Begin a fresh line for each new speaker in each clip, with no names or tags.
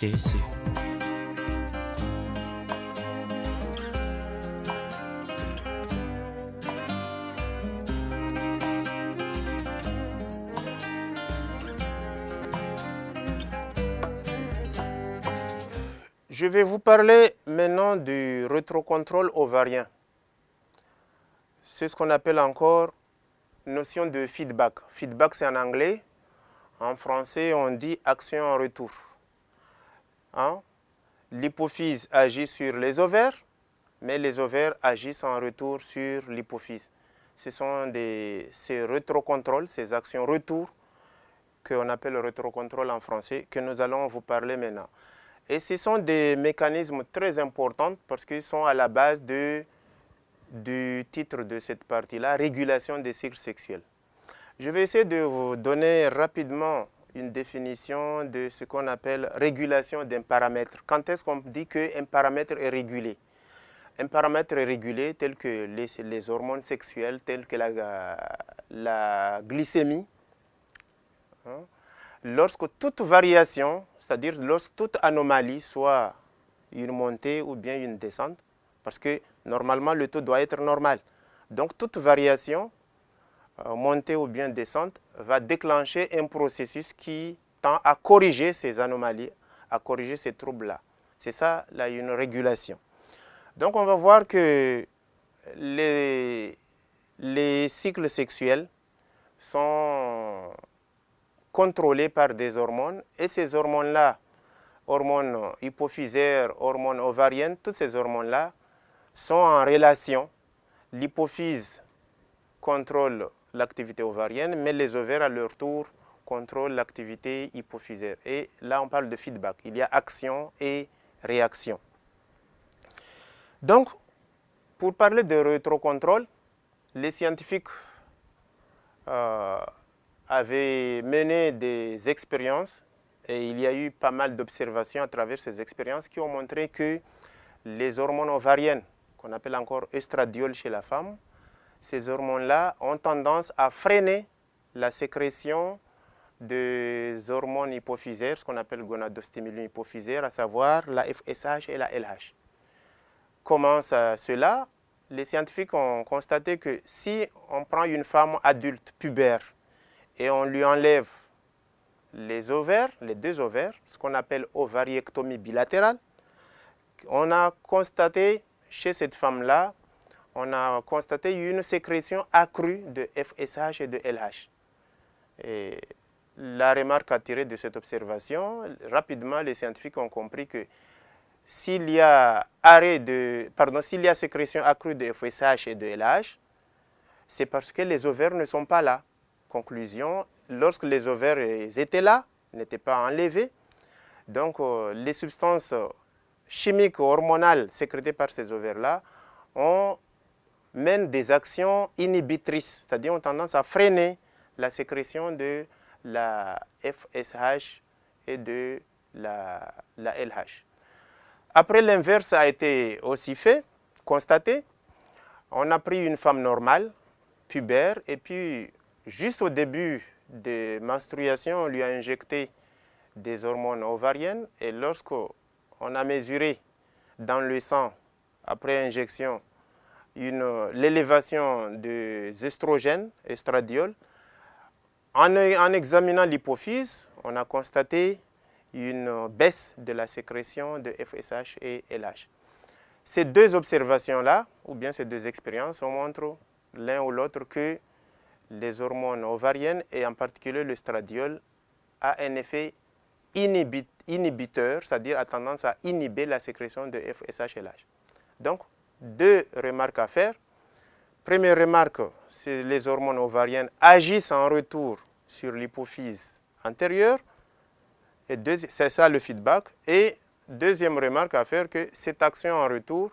TC.
Je vais vous parler maintenant du rétrocontrôle ovarien. C'est ce qu'on appelle encore notion de feedback. Feedback, c'est en anglais. En français, on dit action en retour. L'hypophyse agit sur les ovaires, mais les ovaires agissent en retour sur l'hypophyse. Ce sont ces rétrocontrôles, ces actions retour, qu'on appelle le rétrocontrôle en français, que nous allons vous parler maintenant. Et ce sont des mécanismes très importants parce qu'ils sont à la base du titre de cette partie-là, régulation des cycles sexuels. Je vais essayer de vous donner rapidement une définition de ce qu'on appelle régulation d'un paramètre. Quand est-ce qu'on dit qu'un paramètre est régulé? Un paramètre est régulé tel que les hormones sexuelles, telles que la glycémie. Lorsque toute variation, c'est-à-dire lorsque toute anomalie, soit une montée ou bien une descente, parce que normalement le taux doit être normal. Donc toute variation, montée ou bien descente, va déclencher un processus qui tend à corriger ces anomalies, à corriger ces troubles-là. C'est ça, là, une régulation. Donc on va voir que les cycles sexuels sont contrôlés par des hormones, et ces hormones-là, hormones hypophysaires, hormones ovariennes, toutes ces hormones-là sont en relation. L'hypophyse contrôle l'activité ovarienne, mais les ovaires à leur tour contrôlent l'activité hypophysaire. Et là, on parle de feedback. Il y a action et réaction. Donc, pour parler de rétrocontrôle, les scientifiques avaient mené des expériences, et il y a eu pas mal d'observations à travers ces expériences qui ont montré que les hormones ovariennes, qu'on appelle encore estradiol chez la femme, ces hormones-là ont tendance à freiner la sécrétion des hormones hypophysaires, ce qu'on appelle gonadostimulines hypophysaires, à savoir la FSH et la LH. Comment cela? Les scientifiques ont constaté que si on prend une femme adulte, pubère, et on lui enlève les ovaires, les deux ovaires, ce qu'on appelle ovariectomie bilatérale, on a constaté chez cette femme-là, on a constaté une sécrétion accrue de FSH et de LH. Et la remarque à tirer de cette observation, rapidement les scientifiques ont compris que s'il y a s'il y a sécrétion accrue de FSH et de LH, c'est parce que les ovaires ne sont pas là. Conclusion, lorsque les ovaires étaient là, n'étaient pas enlevés, donc les substances chimiques hormonales sécrétées par ces ovaires-là mènent des actions inhibitrices, c'est-à-dire ont tendance à freiner la sécrétion de la FSH et de la LH. Après, l'inverse a été aussi fait, constaté. On a pris une femme normale, pubère, et puis juste au début de menstruation, on lui a injecté des hormones ovariennes, et lorsqu'on a mesuré dans le sang, après injection, l'élévation des estrogènes, estradiol, en examinant l'hypophyse, on a constaté une baisse de la sécrétion de FSH et LH. Ces deux observations-là, ou bien ces deux expériences, montrent l'un ou l'autre que les hormones ovariennes, et en particulier le stradiol, a un effet inhibiteur, c'est-à-dire a tendance à inhiber la sécrétion de FSH et LH. Donc, deux remarques à faire. Première remarque, c'est les hormones ovariennes agissent en retour sur l'hypophyse antérieure. C'est ça le feedback. Et deuxième remarque à faire, que cette action en retour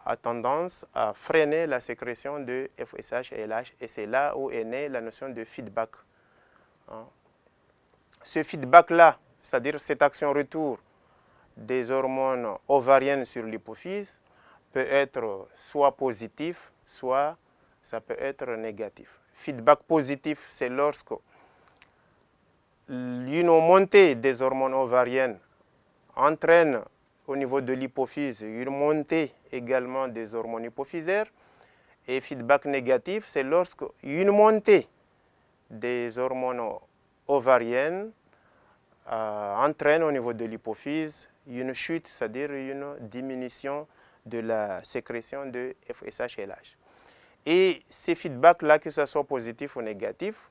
a tendance à freiner la sécrétion de FSH et LH. Et c'est là où est née la notion de feedback. Ce feedback-là, c'est-à-dire cette action retour des hormones ovariennes sur l'hypophyse, peut être soit positif, soit ça peut être négatif. Feedback positif, c'est lorsque une montée des hormones ovariennes entraîne au niveau de l'hypophyse une montée également des hormones hypophysaires. Et feedback négatif, c'est lorsque une montée des hormones ovariennes entraîne au niveau de l'hypophyse une chute, c'est-à-dire une diminution de la sécrétion de FSH et LH. Et ces feedbacks-là, que ce soit positif ou négatif,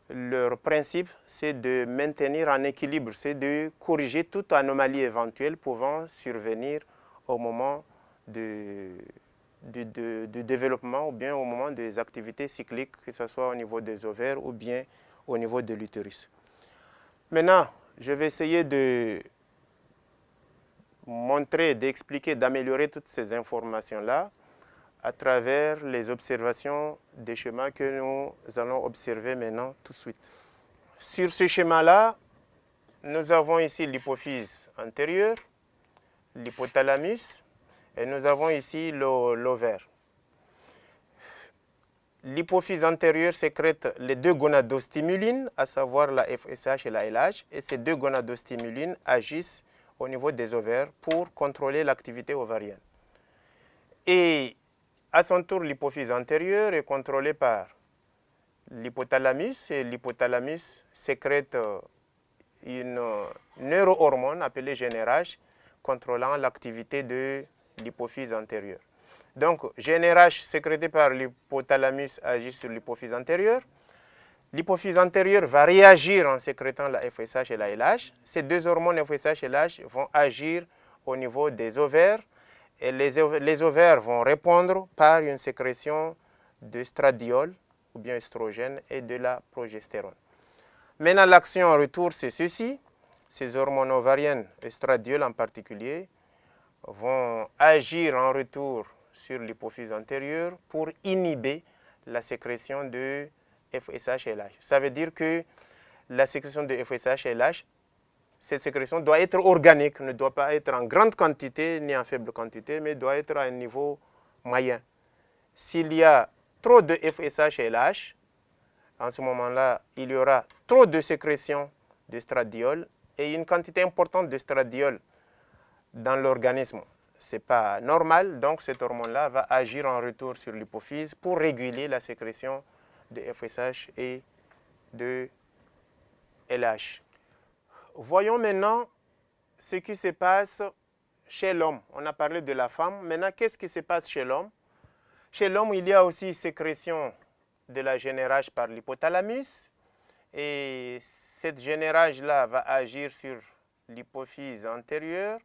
leur principe, c'est de maintenir en équilibre, c'est de corriger toute anomalie éventuelle pouvant survenir au moment du développement ou bien au moment des activités cycliques, que ce soit au niveau des ovaires ou bien au niveau de l'utérus. Maintenant, je vais essayer de montrer, d'expliquer, d'améliorer toutes ces informations-là à travers les observations des schémas que nous allons observer maintenant tout de suite. Sur ce schéma-là, nous avons ici l'hypophyse antérieure, l'hypothalamus, et nous avons ici l'ovaire. L'hypophyse antérieure sécrète les deux gonadostimulines, à savoir la FSH et la LH, et ces deux gonadostimulines agissent au niveau des ovaires pour contrôler l'activité ovarienne. Et à son tour, l'hypophyse antérieure est contrôlée par l'hypothalamus, et l'hypothalamus sécrète une neurohormone appelée GnRH contrôlant l'activité de l'hypophyse antérieure. Donc, GnRH sécrété par l'hypothalamus agit sur l'hypophyse antérieure. L'hypophyse antérieure va réagir en sécrétant la FSH et la LH. Ces deux hormones FSH et LH vont agir au niveau des ovaires et les ovaires vont répondre par une sécrétion de stradiol ou bien estrogène et de la progestérone. Maintenant, l'action en retour, c'est ceci. Ces hormones ovariennes, estradiol en particulier, vont agir en retour sur l'hypophyse antérieure pour inhiber la sécrétion de FSH et LH. Ça veut dire que la sécrétion de FSH et LH, cette sécrétion doit être organique, ne doit pas être en grande quantité ni en faible quantité, mais doit être à un niveau moyen. S'il y a trop de FSH et LH, en ce moment-là, il y aura trop de sécrétion de stradiol et une quantité importante de stradiol dans l'organisme. Ce n'est pas normal, donc cette hormone-là va agir en retour sur l'hypophyse pour réguler la sécrétion de FSH et de LH. Voyons maintenant ce qui se passe chez l'homme. On a parlé de la femme. Maintenant, qu'est-ce qui se passe chez l'homme? Chez l'homme, il y a aussi sécrétion de la GnRH par l'hypothalamus. Et cette GnRH-là va agir sur l'hypophyse antérieure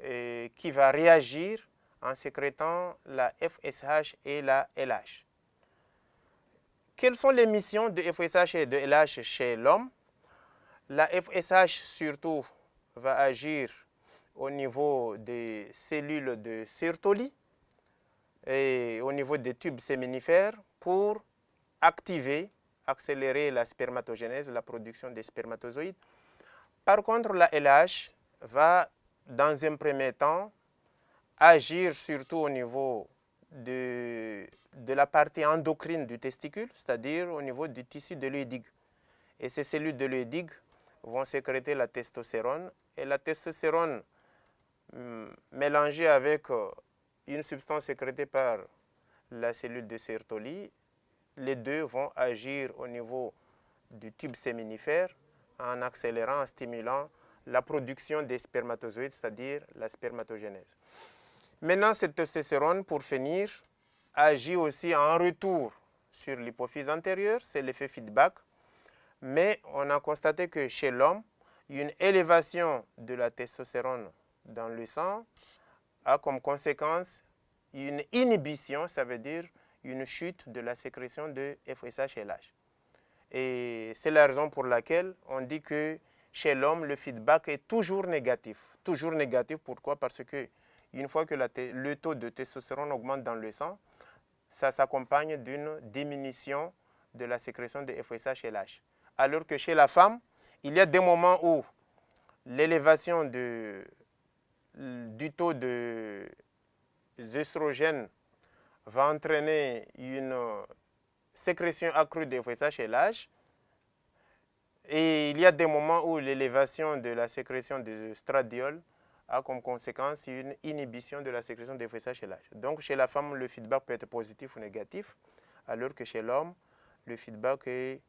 et qui va réagir en sécrétant la FSH et la LH. Quelles sont les missions de FSH et de LH chez l'homme? La FSH surtout va agir au niveau des cellules de Sertoli et au niveau des tubes séminifères pour accélérer la spermatogénèse, la production des spermatozoïdes. Par contre, la LH va, dans un premier temps, agir surtout au niveau de la partie endocrine du testicule, c'est-à-dire au niveau du tissu de Leydig. Et ces cellules de Leydig vont sécréter la testostérone. Et la testostérone, mélangée avec une substance sécrétée par la cellule de Sertoli, les deux vont agir au niveau du tube séminifère en accélérant, en stimulant la production des spermatozoïdes, c'est-à-dire la spermatogénèse. Maintenant, cette testostérone, pour finir, agit aussi en retour sur l'hypophyse antérieure, c'est l'effet feedback. Mais on a constaté que chez l'homme, une élévation de la testostérone dans le sang a comme conséquence une inhibition, ça veut dire une chute de la sécrétion de FSH et LH. Et c'est la raison pour laquelle on dit que chez l'homme, le feedback est toujours négatif. Toujours négatif, pourquoi? Parce que une fois que le taux de testostérone augmente dans le sang, ça s'accompagne d'une diminution de la sécrétion de FSH et LH. Alors que chez la femme, il y a des moments où l'élévation du taux d'œstrogène va entraîner une sécrétion accrue de FSH et LH. Et il y a des moments où l'élévation de la sécrétion de estradiol a comme conséquence une inhibition de la sécrétion des FSH chez l'âge. Donc chez la femme, le feedback peut être positif ou négatif, alors que chez l'homme, le feedback est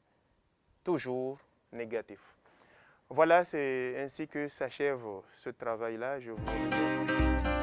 toujours négatif. Voilà, c'est ainsi que s'achève ce travail-là. Je vous remercie.